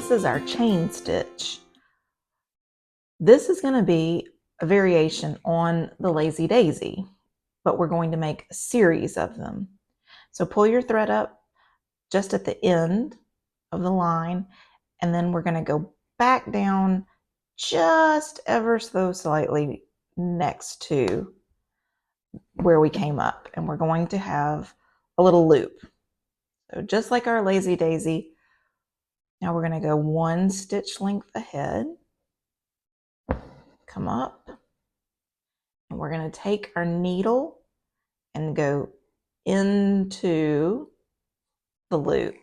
this is our chain stitch. This is going to be a variation on the Lazy Daisy, but we're going to make a series of them. So pull your thread up just at the end of the line, and then we're going to go back down just ever so slightly next to where we came up, and we're going to have a little loop. So just like our Lazy Daisy, now we're going to go one stitch length ahead, come up, and we're going to take our needle and go into the loop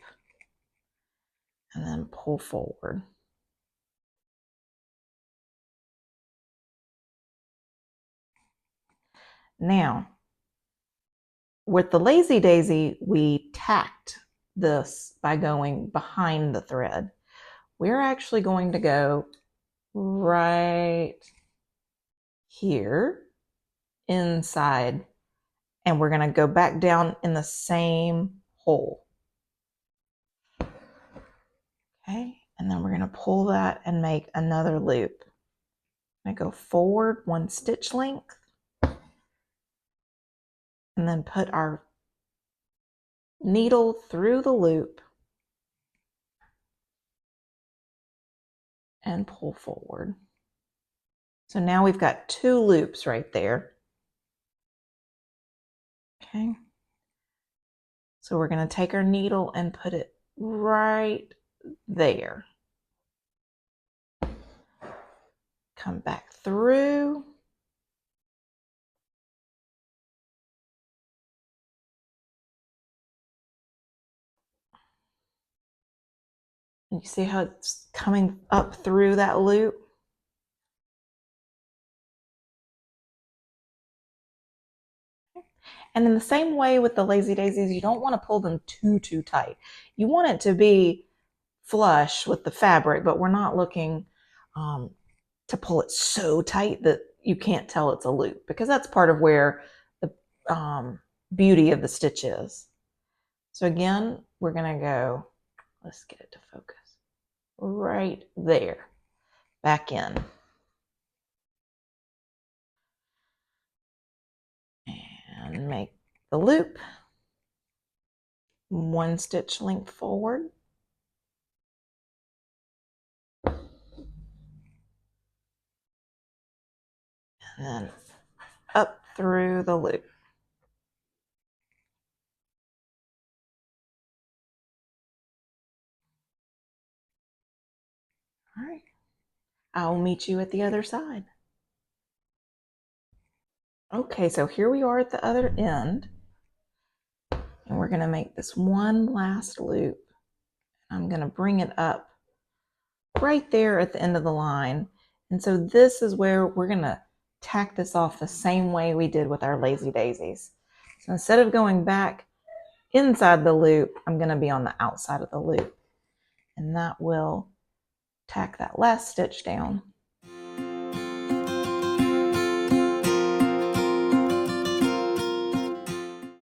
and then pull forward. Now, with the Lazy Daisy, we tacked this by going behind the thread. We're actually going to go right here inside, and we're going to go back down in the same hole. Okay, and then we're going to pull that and make another loop. I'm going to go forward one stitch length, and then put our needle through the loop and pull forward. So now we've got two loops right there. Okay. So we're going to take our needle and put it right there. Come back through. You see how it's coming up through that loop? And in the same way with the Lazy Daisies, you don't want to pull them too tight. You want it to be flush with the fabric, but we're not looking to pull it so tight that you can't tell it's a loop, because that's part of where the beauty of the stitch is. So again, we're going to go, let's get it to focus, right there, back in. And make the loop one stitch length forward. And then up through the loop. All right, I'll meet you at the other side. Okay, so here we are at the other end, and we're going to make this one last loop. I'm going to bring it up right there at the end of the line. And so this is where we're going to tack this off the same way we did with our Lazy Daisies. So instead of going back inside the loop, I'm going to be on the outside of the loop, and that will tack that last stitch down.